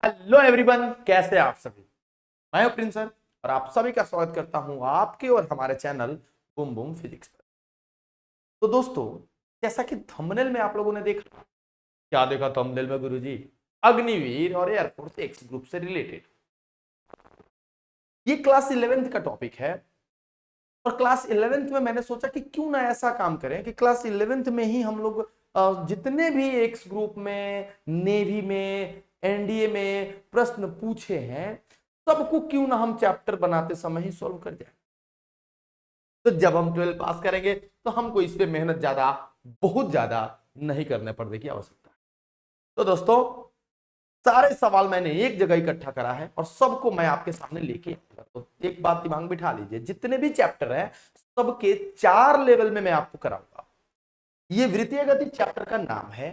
Hello everyone, कैसे हैं आप सभी। मैं हूं प्रिंस सर और आप सभी का स्वागत करता हूं आपके और हमारे चैनल बूम बूम फिजिक्स पर। तो दोस्तों, जैसा कि थंबनेल में आप लोगों ने देखा, क्या देखा थंबनेल में गुरुजी? अग्निवीर और एयरफोर्स एक्स ग्रुप से रिलेटेड ये क्लास 11th का टॉपिक है। और क्लास 11th में मैंने सोचा कि क्यों ना ऐसा काम करें कि क्लास 11th में ही हम लोग जितने भी एक्स ग्रुप में, नेवी में, एनडीए में प्रश्न पूछे हैं सबको क्यों ना हम चैप्टर बनाते समय ही सॉल्व कर जाए। तो जब हम 12 पास करेंगे तो हमको इस पे मेहनत ज्यादा, बहुत ज्यादा नहीं करने पड़ने की आवश्यकता है। तो दोस्तों, सारे सवाल मैंने एक जगह इकट्ठा करा है और सबको मैं आपके सामने लेके आऊंगा। तो एक बात दिमाग में बिठा लीजिए, जितने भी चैप्टर हैं सबके 4 लेवल में मैं आपको कराऊंगा। ये वृत्तीय गति चैप्टर का नाम है,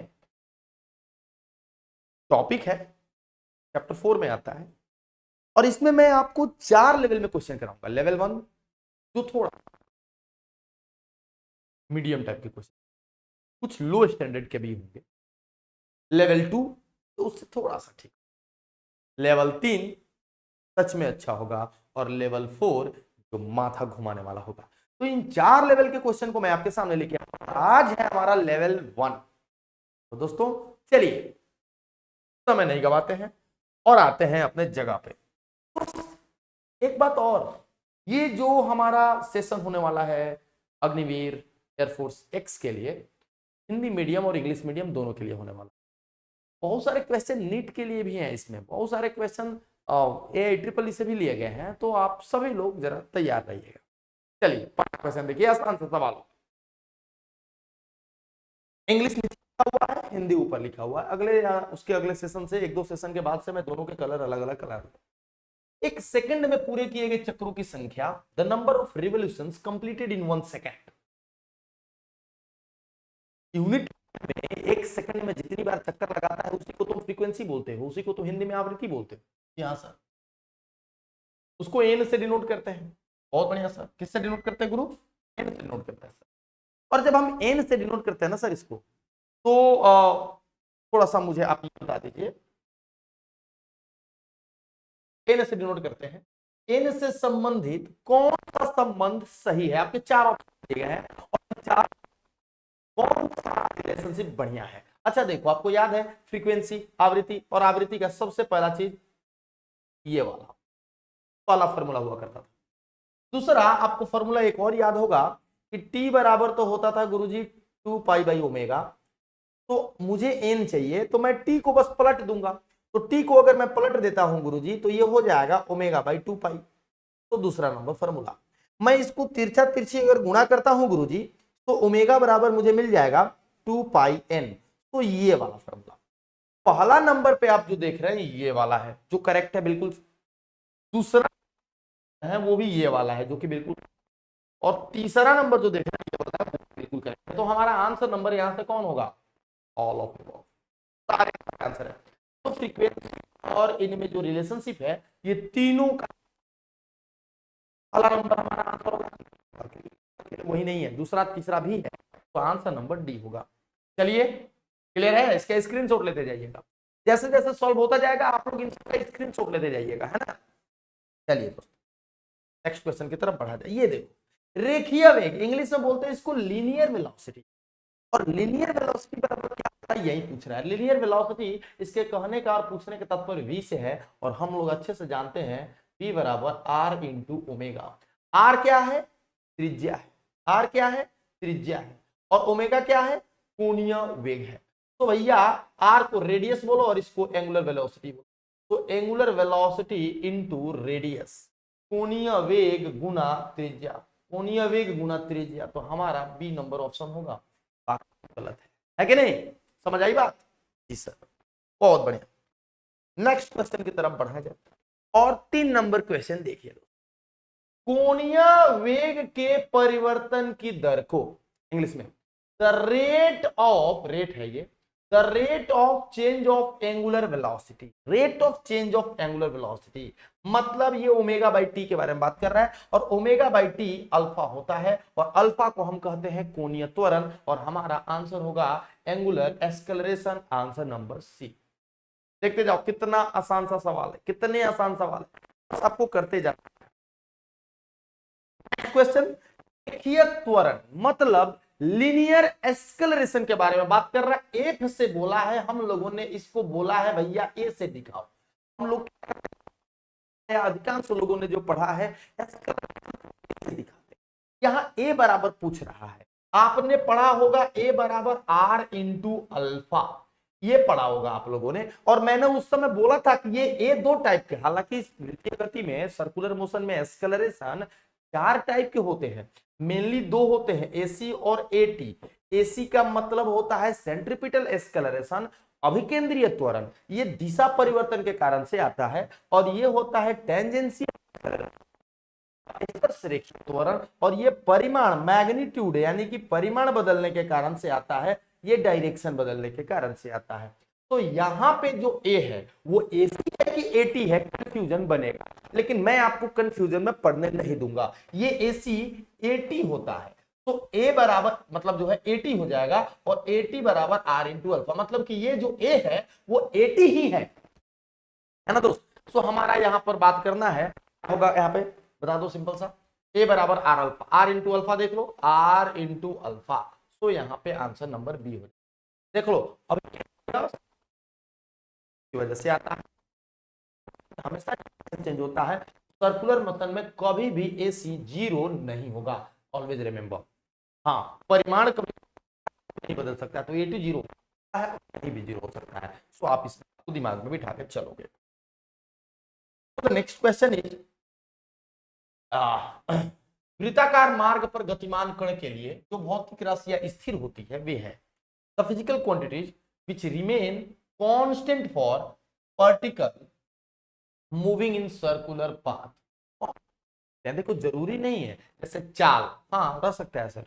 टॉपिक है, चैप्टर 4 में आता है। और इसमें मैं आपको 4 लेवल में क्वेश्चन कराऊंगा। लेवल 1 जो थोड़ा मीडियम टाइप के क्वेश्चन, कुछ लो स्टैंडर्ड के भी होंगे। लेवल 2 तो उससे थोड़ा सा ठीक। लेवल 3 सच में अच्छा होगा। और लेवल 4 जो माथा घुमाने वाला होगा। तो इन 4 लेवल के क्वेश्चन को मैं आपके सामने लेके आऊंगा। आज है हमारा लेवल 1। तो दोस्तों, चलिए समय नहीं गवाते हैं और आते हैं अपने जगह पे। एक बात और, ये जो हमारा सेशन होने वाला है अग्निवीर एयरफोर्स एक्स के लिए, हिंदी मीडियम और इंग्लिश मीडियम दोनों के लिए होने वाला। बहुत सारे क्वेश्चन नीट के लिए भी हैं, इसमें बहुत सारे क्वेश्चन AIEEE से भी लिए गए हैं। तो आप सभी लोग जरा तैयार रहिएगा। चलिए पहला क्वेश्चन देखिए, आसान सा सवाल। इंग्लिश नीचे लिखा हुआ है, हिंदी ऊपर लिखा हुआ है। उसके अगले सेशन से, एक दो सेशन के बाद से मैं दोनों के कलर अलग अलग कलर। एक सेकंड में पूरे किए गए चक्रों की संख्या, the number of revolutions completed in 1 second. Unit में एक सेकंड में जितनी बार चक्कर लगाता है उसी को तुम फ्रीक्वेंसी बोलते हो, उसी को तो हिंदी में आवृत्ति बोलते हो। यहां सर उसको एन से डिनोट करते हैं। बहुत बढ़िया सर, किससे डिनोट करते हैं गुरु? एन से डिनोट करते हैं सर। और जब हम एन से डिनोट करते हैं ना सर इसको, तो थोड़ा सा मुझे आप बता दीजिए, एन से डिनोट करते हैं, एन से संबंधित कौन सा संबंध सही है? आपके 4 ऑप्शन दिए गए हैं और 4 कौन सा रिलेशनशिप बढ़िया है। अच्छा देखो, आपको याद है फ्रीक्वेंसी, आवृत्ति, और आवृत्ति का सबसे पहला चीज ये वाला फॉर्मूला हुआ करता था। दूसरा आपको फॉर्मूला एक और याद होगा कि टी बराबर तो होता था गुरुजी 2 पाई/ओमेगा। तो मुझे एन चाहिए तो मैं टी को बस पलट दूंगा। तो टी को अगर मैं पलट देता हूं गुरुजी तो ये हो जाएगा ω/2 पाई। तो दूसरा नंबर फॉर्मूला, मैं इसको तिरछा तिरछी अगर गुणा करता हूं गुरुजी तो ओमेगा बराबर मुझे मिल जाएगा 2πn। तो ये वाला फॉर्मूला, पहला नंबर पे आप जो देख रहे हैं ये वाला है जो करेक्ट है बिल्कुल। दूसरा है वो भी ये वाला है जो कि बिल्कुल, और तीसरा नंबर जो देख रहे हैं ये वाला है वो बिल्कुल करेक्ट है। तो हमारा आंसर नंबर यहां से कौन होगा? ऑल ऑफ अबव, सारे आंसर है। तो फ्रीक्वेंसी और इनमें जो रिलेशनशिप है ये तीनों का वाला नंबर हमारा आंसर होगा। वही नहीं है, दूसरा तीसरा भी है, तो आंसर नंबर डी होगा। चलिए क्लियर है, इसका स्क्रीनशॉट लेते जाइएगा। जैसे जैसे सॉल्व होता जाएगा आप लोग इसका स्क्रीनशॉट लेते जाइएगा, है ना। चलिए दोस्तों, नेक्स्ट क्वेश्चन की तरफ बढ़ा जाए। ये देखो, रेखीय वेग, इंग्लिश में बोलते हैं इसको लीनियर वेलोसिटी। और लीनियर वेलोसिटी बराबर क्या होता है यही पूछ रहा है। लीनियर वेलोसिटी इसके कहने का और पूछने का तात्पर्य v से है, और हम लोग अच्छे से जानते हैं v बराबर r इंटू ओमेगा। r क्या है? त्रिज्या है। r क्या है? त्रिज्या है। और ओमेगा क्या है? कोणीय वेग है। तो भैया r को रेडियस बोलो और इसको एंगुलर वेलोसिटी बोलो। तो एंगुलर वेलोसिटी इंटू रेडियस, कोणीय वेग गुना त्रिज्या, कोणीय वेग गुना त्रिज्या। तो हमारा बी नंबर ऑप्शन होगा, गलत है कि नहीं? समझ आई बात? जी सर, बहुत बढ़िया। नेक्स्ट क्वेश्चन की तरफ बढ़ा जाए और 3 नंबर क्वेश्चन देखिए। कोणीय वेग के परिवर्तन की दर को इंग्लिश में द रेट ऑफ, रेट है ये, the rate of change of angular velocity, rate of change of angular velocity. मतलब ये ओमेगा बाई टी के बारे में बात कर रहा है, और ओमेगा बाई टी अल्फा होता है, और अल्फा को हम कहते हैं कोणीय त्वरण, और हमारा आंसर होगा angular acceleration, answer number C. देखते जाओ कितना आसान सा सवाल है, कितने आसान सवाल है, बस आपको करते जाना। क्वेश्चन, रेखीय त्वरण मतलब लीनियर एक्सेलरेशन के बारे में बात कर रहा है। एफ से बोला है, हम लोगों ने इसको बोला है भैया ए से दिखाओ। हम लोग अधिकांश लोगों ने जो पढ़ा है दिखाते, यहाँ ए बराबर पूछ रहा है। आपने पढ़ा होगा ए बराबर आर इंटू अल्फा, ये पढ़ा होगा आप लोगों ने। और मैंने उस समय बोला था कि ये ए दो टाइप के, हालांकि वृत्तीय गति में सर्कुलर मोशन में एक्सेलरेशन 4 टाइप के होते हैं, मेनली 2 होते हैं, एसी और एटी। एसी का मतलब होता है सेंट्रीपिटल एक्सेलरेशन, अभिकेंद्रीय त्वरण, ये दिशा परिवर्तन के कारण से आता है। और ये होता है टेंजेंशियल रेखीय त्वरण, और ये परिमाण मैग्नीट्यूड यानी कि परिमाण बदलने के कारण से आता है, ये डायरेक्शन बदलने के कारण से आता है। तो यहां पे जो ए है वो एसी है कि एटी है, कंफ्यूजन बनेगा, लेकिन मैं आपको कंफ्यूजन में पढ़ने नहीं दूंगा। ये एसी एटी होता है, तो ए बराबर मतलब जो है एटी हो जाएगा, और एटी बराबर आर इंटू अल्फा, मतलब कि ये जो ए है वो एटी ही है ना दोस्त। तो हमारा यहां पर बात करना है, होगा यहाँ पे बता दो सिंपल सा, ए बराबर R alpha, R into alpha देख लो, आर इंटू अल्फा। तो यहाँ पे आंसर नंबर बी हो जाए। देख लो अब की वजह से आता है, हमेशा चेंज होता है। सर्कुलर मोशन में कभी भी एसी जीरो नहीं होगा, ऑलवेज रिमेंबर। हाँ, परिमाण कभी नहीं बदल सकता, तो ए टू जीरो है, कहीं भी जीरो हो सकता है। सो आप इसको दिमाग में बिठा के चलोगे। तो नेक्स्ट क्वेश्चन इज, वृत्ताकार मार्ग पर गतिमान कण के लिए जो भौतिक राशियां स्थिर होती है वे है the physical quantities which remain constant for particle moving in circular path. देखो जरूरी नहीं है, जैसे चाल, हाँ रह सकता है सर,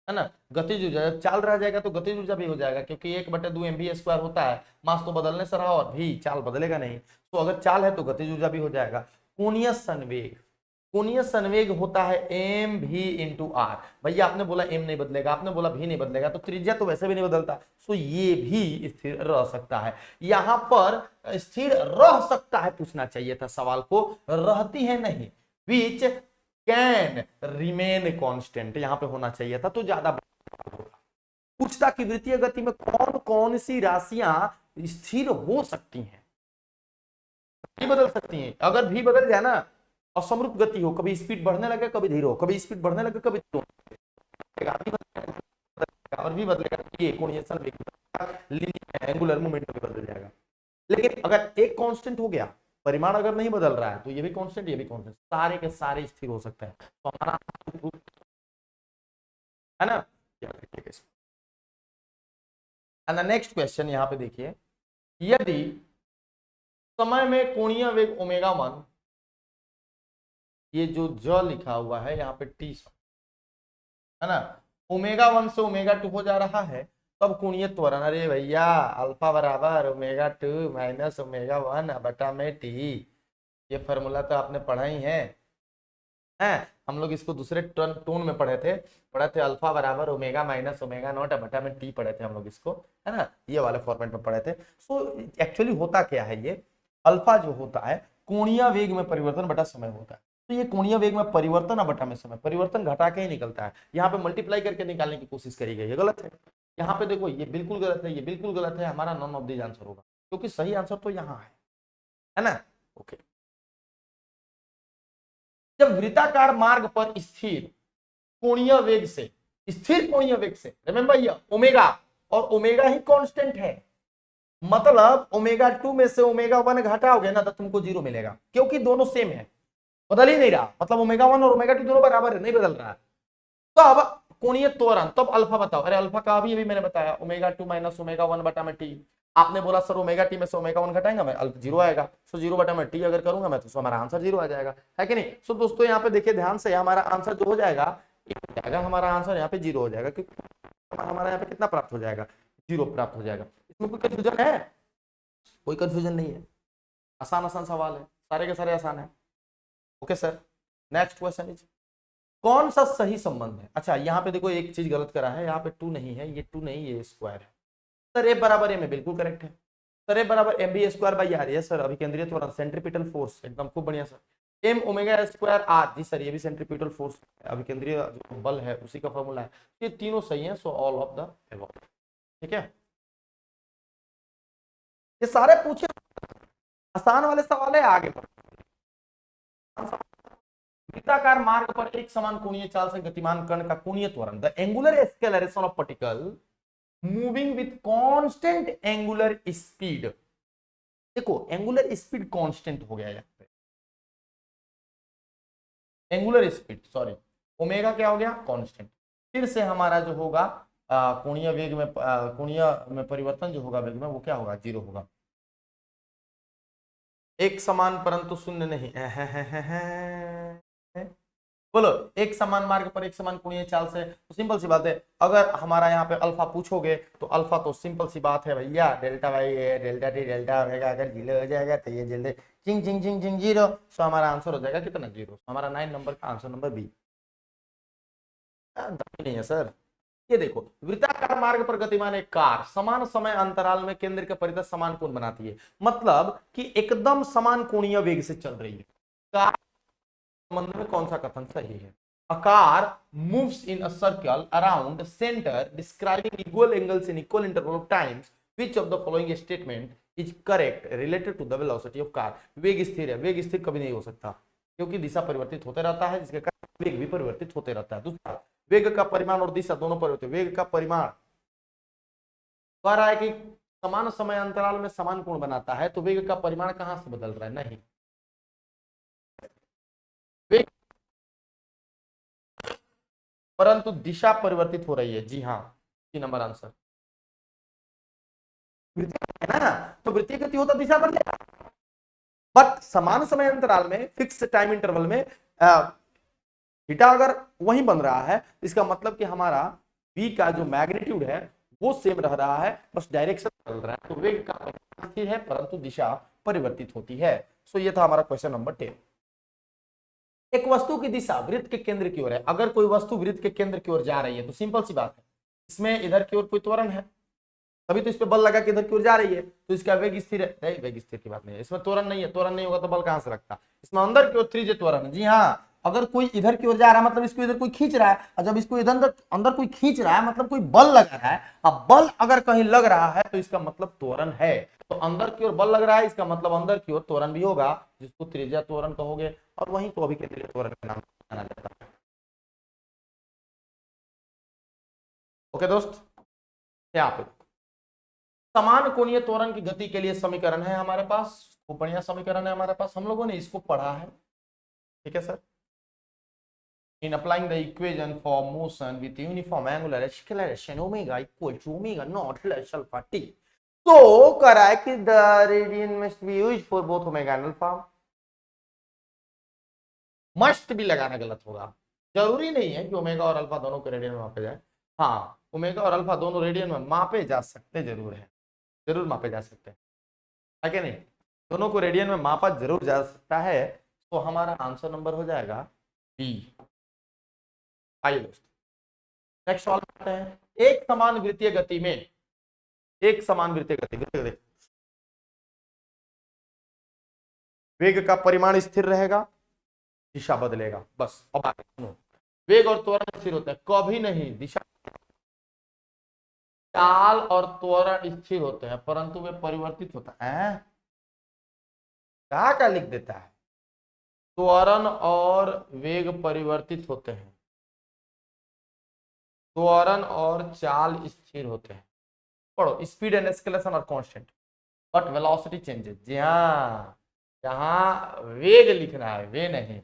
है ना, गतिज ऊर्जा, चाल रह जाएगा तो गतिज ऊर्जा भी हो जाएगा, क्योंकि 1/2 mv² होता है, मास तो बदलने से रहा और भी चाल बदलेगा नहीं। तो अगर चाल है तो गतिज ऊर्जा भी हो जाएगा। कोणीय संवेग, कोणीय संवेग होता है एम भी इंटू आर। भैया आपने बोला एम नहीं बदलेगा, आपने बोला भी नहीं बदलेगा, तो त्रिज्या तो वैसे भी नहीं बदलता, सो ये भी स्थिर रह सकता है। यहां पर स्थिर रह सकता है पूछना चाहिए था सवाल को, रहती है नहीं। विच कैन रिमेन कांस्टेंट यहां पे होना चाहिए था, तो ज्यादा होगा। पूछता कि वृत्तीय गति में कौन कौन सी राशियां स्थिर हो सकती हैं, नहीं बदल सकती हैं। अगर भी बदल जाए ना, असमरूप गति हो, कभी स्पीड बढ़ने लगे कभी धीरे हो, कभी स्पीड बढ़ने लगे कभी धीरे हो, और भी बदलेगा, ये कोणीय संवेग एंगुलर मोमेंटम भी बदल जाएगा। लेकिन अगर एक कांस्टेंट हो गया, परिमाण अगर नहीं बदल रहा है, तो ये भी कांस्टेंट ये भी कांस्टेंट, सारे के सारे स्थिर हो सकते हैं। तो हमारा है ना, एंड नेक्स्ट क्वेश्चन यहां पे देखिए, यदि समय में कोणीय वेग ओमेगा 1, ये जो ज लिखा हुआ है यहाँ पे टी है ना, ओमेगा 1 से ओमेगा 2 हो जा रहा है, तब कोणीय त्वरण, अरे भैया अल्फा बराबर ओमेगा 2 माइनस ओमेगा 1 बटा में टी, ये फॉर्मूला तो आपने पढ़ा ही है। हम लोग इसको दूसरे टोन में पढ़े थे अल्फा बराबर ओमेगा माइनस ओमेगा नॉट बटा में टी पढ़े थे हम लोग इसको, है ना, ये वाले फॉर्मेट में पढ़े थे। सो एक्चुअली होता क्या है, ये अल्फा जो होता है कोणीय वेग में परिवर्तन बटा समय होता है। तो ये कोणीय वेग में परिवर्तन बटा में समय, परिवर्तन घटा के ही निकलता है, यहाँ पे मल्टीप्लाई करके निकालने की कोशिश करी गई है, गलत है। यहाँ पे देखो ये बिल्कुल गलत है, ये बिल्कुल गलत है, हमारा नॉन ऑफ दीज आंसर होगा, क्योंकि सही आंसर तो यहाँ है ना। ओके, जब वृत्ताकार मार्ग पर स्थिर कोणीय वेग से, स्थिर कोणीय वेग से, रिमेंबर ये ओमेगा, और ओमेगा ही कांस्टेंट है, मतलब ओमेगा 2 में से ओमेगा 1 घटाओगे ना तो तुमको 0 मिलेगा, क्योंकि दोनों सेम है, बदल ही नहीं रहा, मतलब ओमेगा 1 और ओमेगा 2 दोनों बराबर है, नहीं बदल रहा है। तो अब कोणीय त्वरण, तब अल्फा बताओ, अरे अल्फा का अभी मैंने बताया ओमेगा 2 माइनस ओमेगा 1 बटा में टी। आपने बोला सर ओमेगा टी में से ओमेगा 1 घटाएंगे मैं अल्फा 0 आएगा, सो 0 बटा में टी अगर करूंगा मैं तो हमारा आंसर 0 आ जाएगा, है कि नहीं। सो दोस्तों यहाँ पे देखिए ध्यान से, हमारा आंसर जो हो जाएगा, हमारा आंसर यहाँ पे 0 हो जाएगा, क्योंकि हमारा यहाँ पे कितना प्राप्त हो जाएगा, 0 प्राप्त हो जाएगा। इसमें कोई कंफ्यूजन है? कोई कंफ्यूजन नहीं है, आसान आसान सवाल है, सारे के सारे आसान है। Okay sir, next question is, कौन सा सही संबंध है। अच्छा यहाँ पे देखो एक चीज गलत करा है, यहाँ पे 2 नहीं है, ये 2 नहीं, ये स्क्वायर है। सर ए बराबर ए में बिल्कुल करेक्ट है, सर ए बराबर M B square by R. Yes sir, अभिकेंद्रीय त्वरण सेंट्रीपिटल फोर्स, एकदम खूब बढ़िया सर। एम ओमेगा स्क्वायर आर, जी सर ये भी सेंट्रीपिटल फोर्स, अभिकेंद्रीय जो बल है उसी का फॉर्मूला है। ये तीनों सही है, so all of the above. ठीक है, ये सारे पूछे आसान वाले सवाल है, आगे वृत्ताकार मार्ग पर एक समान कोणीय चाल से गतिमान कण का कोणीय त्वरण, the angular acceleration of particle moving with constant angular speed. देखो एंगुलर स्पीड कांस्टेंट हो गया यहाँ पे, एंगुलर स्पीड सॉरी, ओमेगा क्या हो गया कांस्टेंट। फिर से हमारा जो होगा कोणीय वेग में कोणीय में परिवर्तन जो होगा वेग में, वो क्या होगा, जीरो होगा। एक समान परंतु शून्य नहीं, बोलो एक समान मार्ग पर एक समान कोणीय चाल से, तो सिंपल सी बात है, अगर हमारा यहाँ पे अल्फा पूछोगे तो अल्फा तो सिंपल सी बात है भैया, डेल्टा वाई है, डेल्टा टी डेल्टा ओमेगा, अगर जीरो हो जाएगा तो ये जल्दी चिंग चिंग चिंग चिंग जीरो, तो हमारा आंसर हो जाएगा कितना, जीरो। हमारा 9 नंबर का आंसर नंबर बी नहीं है सर। ये देखो वृत्ताकार मार्ग पर गतिमान एक कार समान समय अंतराल में केंद्र के परितः समान कोण बनाती है, मतलब कि एकदम समान कोणीय वेग से चल रही है। कार संबंध में कौन सा कथन सही है? A car moves in a circle around center describing equal angles in equal interval of times. Which of the following statement is correct related to the velocity of car? वेग स्थिर है, वेग स्थिर कभी नहीं हो सकता क्योंकि दिशा परिवर्तित होते रहता है, जिसके कारण वेग भी परिवर्तित होते रहता है। दूसरा, वेग का परिमाण और दिशा दोनों परिवर्तित, वेग का परिमाण कह रहा है कि समान समय अंतराल में समान कोण बनाता है, तो वेग का परिमाण कहां से बदल रहा है? नहीं, वेग परंतु दिशा परिवर्तित हो रही है। जी हाँ, 3 नंबर आंसर। वृत्तीय है ना, तो वृत्तीय गति हो तो दिशा बदल जाएगा, बट समान समय अंतराल में फिक्स टाइम इंटरवल में थीटा अगर वही बन रहा है, इसका मतलब कि हमारा v का जो मैग्नीट्यूड है वो सेम रह रहा है, बस डायरेक्शन बदल रहा है। तो वेग का परिमाण स्थिर है परंतु दिशा परिवर्तित होती है। सो ये था हमारा क्वेश्चन नंबर 10। एक वस्तु की दिशा वृत्त के केंद्र की ओर है, अगर कोई वस्तु वृत्त के केंद्र की ओर जा रही है तो सिंपल सी बात है, इसमें इधर की ओर कोई त्वरण है, तभी तो इस पे बल लगा कि इधर की ओर जा रही है, तो इसका वेग स्थिर है। नहीं, वेग स्थिर की बात नहीं है, इसमें त्वरण नहीं है, त्वरण नहीं होगा तो बल कहां से लगता? इसमें अंदर की ओर त्रिज्य त्वरण है। जी हाँ, अगर कोई इधर की ओर जा रहा है मतलब इसको इधर कोई खींच रहा है, और जब इसको इधर अंदर कोई खींच रहा है मतलब कोई बल लगा रहा है। अब बल अगर कहीं लग रहा है तो इसका मतलब त्वरण है, तो अंदर की ओर बल लग रहा है, इसका मतलब अंदर की ओर त्वरण भी होगा, जिसको त्रिज्या त्वरण कहोगे, और वहीं को अभिकेंद्रीय त्वरण का नाम जाना जाता है। ओके दोस्त, यहाँ पे समान कोणीय त्वरण की गति के लिए समीकरण है हमारे पास, खूब बढ़िया समीकरण है हमारे पास, हम लोगों ने इसको पढ़ा है। ठीक है sir, in applying the equation for motion with uniform angular acceleration omega equal to omega naught plus alpha t, तो कह रहा है कि the radian must be used for both omega and alpha। Must भी लगाना गलत होगा, जरूरी नहीं है कि ओमेगा और अल्फा दोनों को रेडियन में मापे जाए। हाँ, ओमेगा और अल्फा दोनों रेडियन में मापे जा सकते जरूर है, जरूर मापे जा सकते हैं, है कि नहीं? दोनों को रेडियन में मापा जरूर जा सकता है, तो हमारा आंसर नंबर हो जाएगा बी। आइए दोस्तों नेक्स्ट सवाल करते हैं। एक समान वृत्तीय गति में, एक समान वृत्तीय गति वेग का परिमाण स्थिर रहेगा, दिशा बदलेगा, बस। अब आगे सुनो, वेग और त्वरण स्थिर होते हैं, कभी नहीं दिशा, चाल और त्वरण स्थिर होते हैं परंतु वे परिवर्तित होता है। क्या लिख देता है? त्वरण और वेग परिवर्तित होते हैं, त्वरण और चाल स्थिर होते हैं। पढ़ो, स्पीड एंड एस्केलेशन और कांस्टेंट बट वेलोसिटी चेंजेस। जी हाँ, जहां वेग लिख रहा है वे नहीं,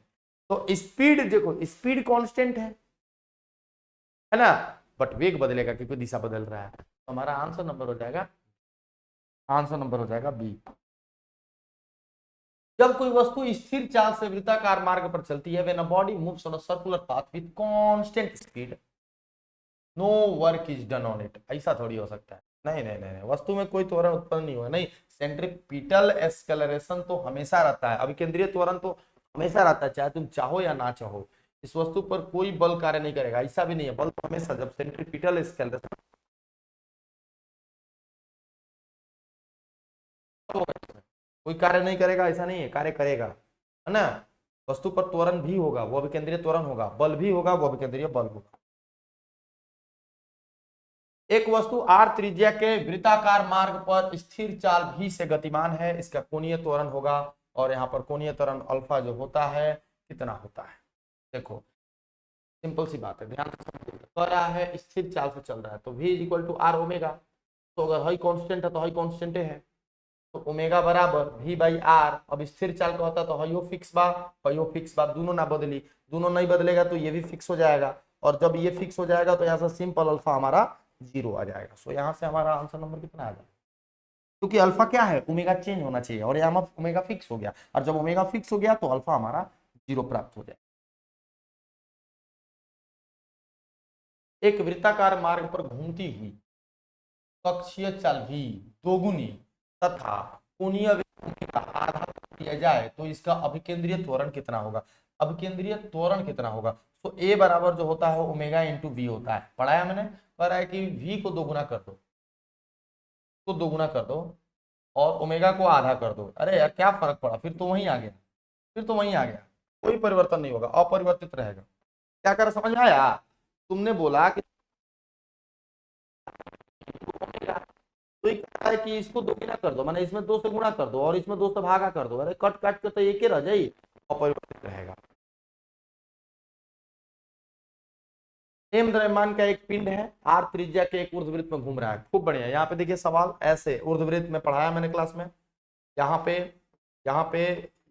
तो स्पीड देखो, स्पीड कांस्टेंट है ना, बट वेग बदलेगा क्योंकि दिशा बदल रहा है। तो हमारा आंसर नंबर हो जाएगा, आंसर नंबर हो जाएगा बी। जब कोई वस्तु स्थिर चाल से वृत्ताकार मार्ग पर चलती है, when a body moves on a circular path with constant speed, no work is done on it. ऐसा थोड़ी हो सकता है, नहीं नहीं नहीं, वस्तु में कोई त्वरण उत्पन्न नहीं हुआ, नहीं। सेंट्रीपिटल एक्सेलरेशन तो हमेशा रहता है, अभी केंद्रीय त्वरण तो हमेशा रहता है, चाहे तुम चाहो या ना चाहो, इस वस्तु पर कोई बल कार्य नहीं करेगा, ऐसा भी नहीं है। बल तो हमेशा, जब सेंट्रीपिटल एक्सेलरेशन होगा इसमें? कोई कार्य नहीं करेगा ऐसा नहीं है, कार्य करेगा, है ना। वस्तु पर त्वरण भी होगा, वो अभिकेंद्रीय त्वरण होगा, बल भी होगा, वो अभिकेंद्रीय बल होगा। एक वस्तु r त्रिज्या के वृत्ताकार मार्ग पर स्थिर चाल v से गतिमान है, इसका कोणीय त्वरण होगा, और यहाँ पर कोणीय त्वरण अल्फा जो होता है कितना होता है? देखो सिंपल सी बात है, ध्यान से समझिएगा। कह रहा है स्थिर चाल से चल रहा है तो v equal to R omega, तो अगर हाई कांस्टेंट है तो हाई कांस्टेंट है, तो ओमेगा बराबर v बाई आर। अब स्थिर चाल का होता तो हाइयो फिक्स बा, दोनों ना बदली, दोनों नहीं बदलेगा तो ये भी फिक्स हो जाएगा, और जब ये फिक्स हो जाएगा तो यहाँ से सिंपल अल्फा हमारा 0 आ जाएगा। सो यहाँ से हमारा आंसर नंबर कितना आ जाएगा? क्योंकि अल्फा क्या है, ओमेगा चेंज होना चाहिए, और यहाँ ओमेगा फिक्स हो गया, और जब ओमेगा फिक्स हो गया तो अल्फा हमारा 0 प्राप्त हो जाएगा। एक वृत्ताकार मार्ग पर घूमती हुई कक्षीय चाल v दोगुनी तथा कोणीय वेग का आधा दिया जाए तो इसका अभिकेंद्रीय त्वरण कितना होगा? अभिकेंद्रीय त्वरण कितना होगा? तो a बराबर जो होता है ओमेगा इंटू वी होता है, पढ़ाया मैंने। कह रहा है कि v को दोगुना कर दो, को दोगुना कर दो और ओमेगा को आधा कर दो। अरे यार क्या फर्क पड़ा, फिर तो वहीं आ गया, फिर तो वहीं आ गया, कोई परिवर्तन नहीं होगा, अपरिवर्तित रहेगा। क्या कर समझ में आया? तुमने बोला कि तो ये कहा है कि इसको दोगुना कर दो, माने इसमें 2 से गुणा कर दो और इसमें 2 से भागा कर दो। अरे कट काट के तो एक ही रह जाए, अपरिवर्तित रहेगा। एम द्रव्यमान का एक पिंड है, आर त्रिज्या के एक ऊर्ध्ववृत्त में घूम रहा है। खूब बढ़िया। यहाँ पे देखिए सवाल ऐसे ऊर्ध्ववृत्त में पढ़ाया मैंने क्लास में, यहाँ पे यहाँ पे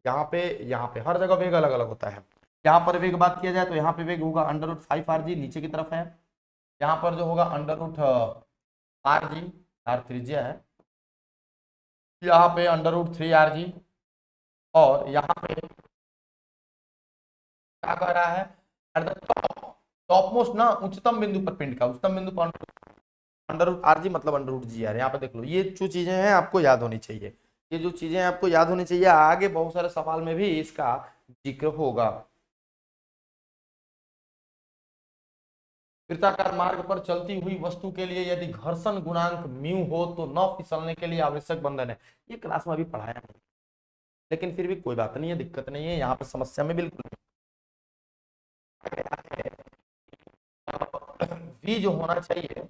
यहाँ पे यहाँ पे हर जगह वेग अलग अलग होता है। यहाँ पर वेग बात किया जाए तो यहाँ पे वेग होगा √5 r g, नीचे की तरफ है। यहाँ पर जो होगा √r g, आर त्रिज्या है, यहाँ पे √3 r g, और यहाँ पे क्या कह रहा है, एट द टॉप मोस्ट ना, उच्चतम बिंदु पर पिंड का उच्चतम बिंदु पर √r g मतलब √gr। यहाँ पे देख लो, ये जो चीजें हैं आपको याद होनी चाहिए, ये जो चीजें आपको याद होनी चाहिए, आगे बहुत सारे सवाल में भी इसका जिक्र होगा। वृत्ताकार मार्ग पर चलती हुई वस्तु के लिए यदि घर्षण गुणांक म्यू हो तो न फिसलने के लिए आवश्यक बंधन है। ये क्लास में अभी पढ़ाया नहीं, लेकिन फिर भी कोई बात नहीं है, दिक्कत नहीं है, यहाँ पर समस्या में बिल्कुल v जो होना चाहिए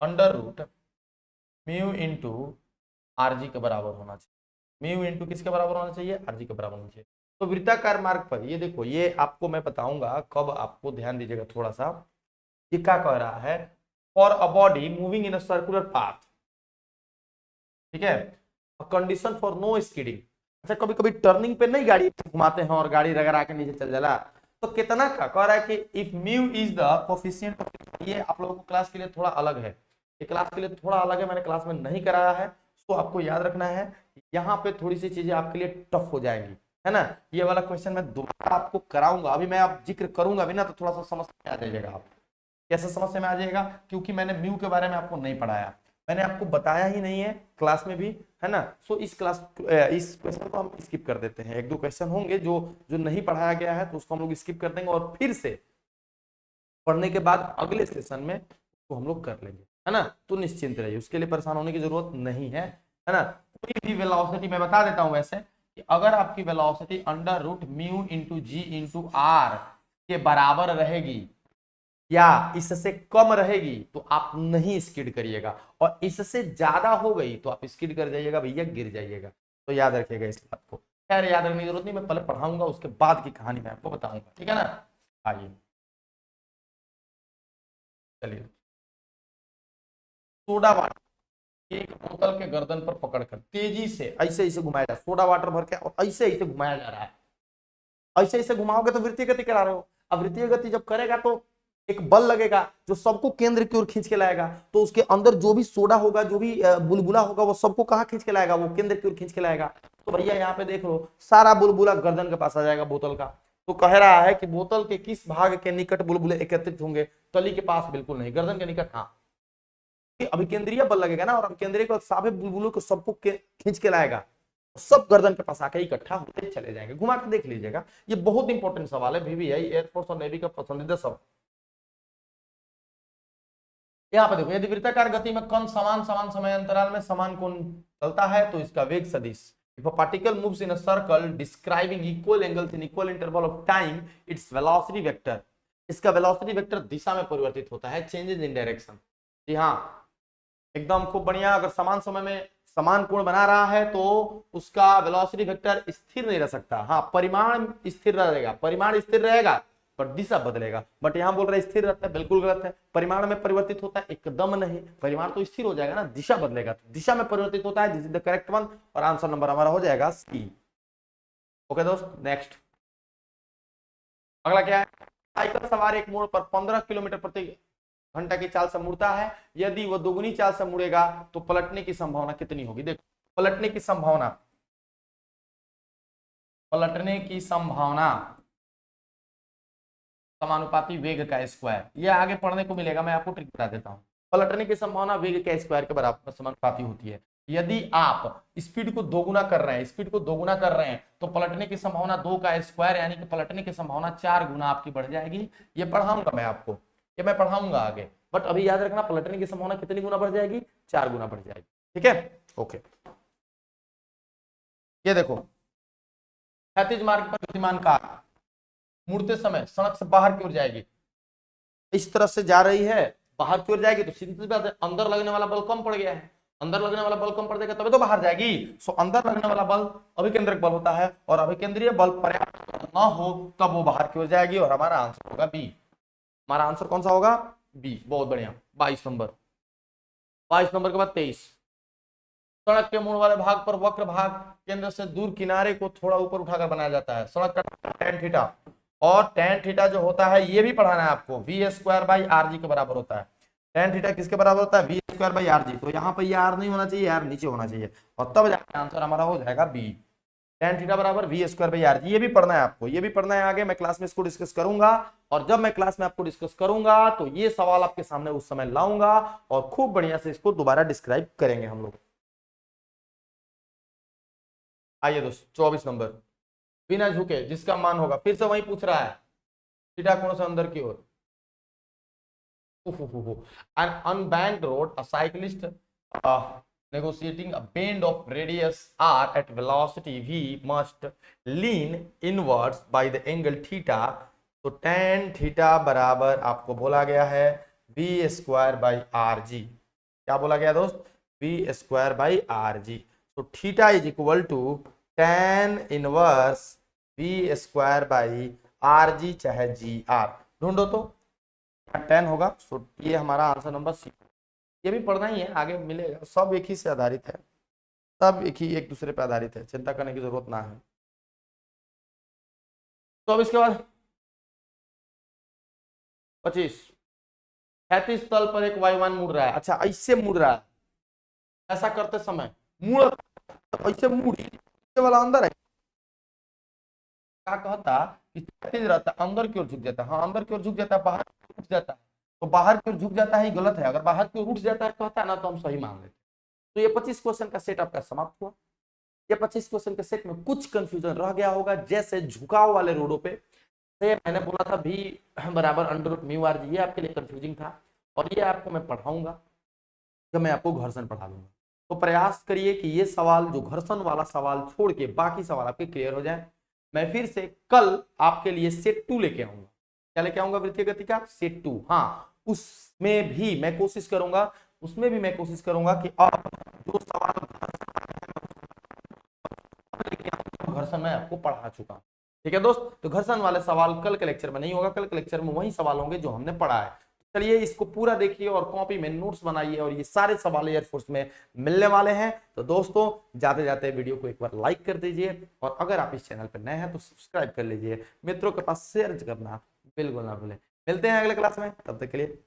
√μ इंटू आरजी के बराबर होना चाहिए। म्यू इंटू किसके बराबर होना चाहिए? आरजी के बराबर होना चाहिए। तो वृत्ताकार मार्ग पर ये देखो, ये आपको मैं बताऊंगा कब, आपको ध्यान दीजिएगा थोड़ा सा। ये क्या कह रहा है? For a body moving in a circular path, ठीक है, कंडीशन फॉर नो स्किडिंग। अच्छा कभी कभी टर्निंग पे नहीं गाड़ी घुमाते हैं और गाड़ी रगड़ा के नीचे चल जाला, तो कितना का कह रहा है कि if mu is the coefficient of, ये आप लोगों को क्लास के लिए थोड़ा अलग है, ये क्लास के लिए थोड़ा अलग है, मैंने क्लास में नहीं कराया है, तो आपको याद रखना है। यहाँ पे थोड़ी सी चीजें आपके लिए टफ हो जाएंगी, है ना। ये वाला क्वेश्चन मैं दोबारा आपको कराऊंगा, अभी मैं आप जिक्र करूंगा भी ना तो थोड़ा सा समझ में आ जाएगा। आप कैसे समझ में आ जाएगा? क्योंकि मैंने म्यू के बारे में आपको नहीं पढ़ाया, मैंने आपको बताया ही नहीं है क्लास में भी, है ना। सो इस क्वेश्चन को हम स्किप कर देते हैं। 1-2 क्वेश्चन होंगे जो जो नहीं पढ़ाया गया है तो उसको हम लोग स्किप कर देंगे, और फिर से पढ़ने के बाद अगले सेशन में उसको हम लोग कर लेंगे, है ना। तो निश्चिंत रहिए, उसके लिए परेशान होने की जरूरत नहीं है ना। कोई भी वेलोसिटी मैं बता देता हूं वैसे कि अगर आपकी velocity √μ into G into R के बराबर रहेगी या इससे कम रहेगी तो आप नहीं स्किड करिएगा, और इससे ज्यादा हो गई तो आप स्किड कर जाइएगा भैया, गिर जाइएगा। तो याद रखिएगा इस बात को। खैर याद रखने की जरूरत नहीं, मैं पहले पढ़ाऊंगा उसके बाद की कहानी मैं आपको बताऊंगा, ठीक है ना। आइए चलिए, सोडा वाटर एक बोतल के गर्दन पर पकड़कर तेजी से ऐसे ऐसे घुमाया जा, सोडा वाटर भर के और ऐसे ऐसे घुमाया जा रहा है। ऐसे ऐसे घुमाओगे तो वृत्तीय गति करा रहे हो, अब वृत्तीय गति जब करेगा तो एक बल लगेगा जो सबको केंद्र की ओर खींच के लाएगा, तो उसके अंदर जो भी सोडा होगा, जो भी बुलबुला होगा, वो सबको कहाँ खींच के लाएगा? वो केंद्र की ओर खींच के लाएगा। तो भैया यहाँ पे देख लो, सारा बुलबुला गर्दन के पास आ जाएगा बोतल का। तो कह रहा है कि बोतल के किस भाग के निकट बुलबुले एकत्रित होंगे? तली के पास बिल्कुल नहीं, गर्दन के निकट हाँ। अभिकेंद्रीय बल लगेगा ना, और अभिकेंद्रीय को सारे बुलबुलों को सबको खींच के लाएगा, सब गर्दन के पास आके इकट्ठा होते चले जाएंगे। घुमा के देख लीजिएगा, ये बहुत इंपॉर्टेंट सवाल है, VVI एयरफोर्स और नेवी का पसंदीदा सवाल। यहाँ पे देखो, यदि वृत्ताकार गति में कण समान समान समय अंतराल में समान कोण चलता है तो इसका वेग सदिश। If a particle moves in a circle describing equal angles in equal interval of time, its velocity vector, इसका वेलोसिटी वेक्टर दिशा में परिवर्तित होता है, चेंजेस इन डायरेक्शन। जी हाँ, एकदम खूब बढ़िया। अगर समान समय में समान कोण बना रहा है तो उसका वेलोसिटी वेक्टर स्थिर नहीं रह सकता। हाँ, परिमाण स्थिर रहेगा, परिमाण स्थिर रहेगा पर दिशा बदलेगा। बट यहाँ बोल रहे स्थिर रहता है, बिल्कुल गलत है। परिमाण में परिवर्तित होता है, एकदम नहीं। परिमाण तो स्थिर हो जाएगा ना, दिशा बदलेगा, तो दिशा में परिवर्तित होता है। This is the correct one और आंसर नंबर हमारा हो जाएगा सी। ओके दोस्त, नेक्स्ट अगला क्या है? साइकिल सवार एक मोड़ पर 15 किलोमीटर प्रति घंटा की चाल से मुड़ता है। यदि वह दोगुनी चाल से मुड़ेगा तो पलटने की संभावना कितनी होगी? देखो, पलटने की संभावना, पलटने की संभावना समानुपाती वेग का स्क्वायर। ये आगे पढ़ने को मिलेगा, मैं आपको ट्रिक बता देता हूं। पलटने की संभावना वेग के स्क्वायर के बराबर समानुपाती होती है। यदि आप स्पीड को दोगुना कर रहे हैं, स्पीड को दोगुना कर रहे हैं तो पलटने की संभावना 2 का स्क्वायर यानी कि पलटने की संभावना 4 गुना आपकी बढ़ जाएगी। ये पढ़ाऊंगा मैं आपको, ये मैं पढ़ाऊंगा आगे, बट अभी याद रखना पलटने की संभावना कितनी गुना बढ़ जाएगी? 4 गुना बढ़ जाएगी। ठीक है, ओके। ये देखो, क्षैतिज मार्ग पर गतिमान कार मुड़ते समय सड़क से बाहर की ओर जाएगी। इस तरफ से जा रही है, बाहर की ओर जाएगी तो सीधी सी बात है, अंदर लगने वाला बल कम पड़ गया है। अंदर लगने वाला बल कम पड़ जाएगा तभी तो बाहर जाएगी। सो अंदर लगने वाला बल अभिकेंद्रक बल होता है और अभिकेंद्रीय बल पर्याप्त न हो तब वो बाहर की ओर जाएगी और हमारा आंसर होगा बी। हमारा आंसर कौन सा होगा? बी। बहुत बढ़िया। 22 नंबर, 22 नंबर के बाद 23। सड़क के मोड़ वाले भाग पर वक्र भाग केंद्र से दूर किनारे को थोड़ा ऊपर उठाकर बनाया जाता है। सड़क का tan थीटा, और tan थीटा जो होता है ये भी पढ़ाना है आपको, V square by R G के बराबर होता है। tan थीटा किसके बराबर होता है? वी स्क्वायर बाई आर जी। तो यहाँ पर ये आर नहीं होना चाहिए, आर नीचे होना चाहिए और तब जाकर आंसर हमारा हो जाएगा बी। tan थीटा बराबर V square by R G. ये भी पढ़ना है आपको, ये भी पढ़ना है। आगे मैं क्लास में इसको डिस्कस करूंगा और जब मैं क्लास में आपको डिस्कस करूंगा तो ये सवाल आपके सामने उस समय लाऊंगा और खूब बढ़िया से इसको दोबारा डिस्क्राइब करेंगे हम लोग। आइए दोस्त, 24 नंबर, बिना झुके जिसका मान होगा, फिर से वही पूछ रहा है, थीटा कोण से अंदर की ओर। An unbanked road, a cyclist negotiating a bend of radius r at velocity v must lean inwards by the angle theta. तो tan थीटा बराबर आपको बोला गया है v square by R g. क्या बोला गया दोस्त? v स्क्वायर बाई आर जी। तो theta is equal to tan inverse v square by R g चाहे जी आर। ढूंढो तो 10 होगा। सो ये हमारा आंसर नंबर सी। ये भी पढ़ना ही है, आगे मिलेगा। सब एक ही से आधारित है, सब एक दूसरे पे आधारित है, चिंता करने की जरूरत ना है। तो अब इसके बाद 25, 36 तल पर एक वायुयान मुड़ रहा है। अच्छा, ऐसे मुड़ रहा है, ऐसा करते समय मुड़, ऐसे मुड़ वाला अंदर है। क्या कहता कि क्षैतिज रहता, अंदर की ओर झुक जाता है। हाँ, अंदर की ओर झुक जाता है, बाहर उठ जाता है। तो बाहर की ओर झुक जाता है गलत है, अगर बाहर की ओर उठ जाता है कहता है ना तो हम सही मान लेते। तो ये 25 क्वेश्चन का सेट आपका समाप्त हुआ। ये 25 क्वेश्चन के सेट में कुछ कंफ्यूजन रह गया होगा, जैसे झुकाव वाले रोडों पे से मैंने बोला था भी बराबर under root mu R G, ये आपके लिए कंफ्यूजिंग था और ये आपको मैं पढ़ाऊंगा जब मैं आपको घर्षण पढ़ा दूंगा। तो प्रयास करिए कि ये सवाल, जो घर्षण वाला सवाल छोड़ के बाकी सवाल आपके क्लियर हो जाए। मैं फिर से कल आपके लिए सेट 2 लेके आऊंगा। क्या लेके आऊंगा? वृत्तीय गति का सेट 2। हाँ, उसमें भी मैं कोशिश करूंगा कि आप जो सवाल घर्षण में आपको पढ़ा चुका हूं। ठीक है दोस्त, तो घर्षण वाले सवाल कल के लेक्चर में नहीं होगा, कल के लेक्चर में वही सवाल होंगे जो हमने पढ़ा है। चलिए इसको पूरा देखिए और कॉपी में नोट्स बनाइए और ये सारे सवाल एयरफोर्स में मिलने वाले हैं। तो दोस्तों, जाते जाते वीडियो को एक बार लाइक कर दीजिए और अगर आप इस चैनल पर नए हैं तो सब्सक्राइब कर लीजिए, मित्रों के पास शेयर करना बिल्कुल ना भूलें। मिलते हैं अगले क्लास में, तब तक के लिए।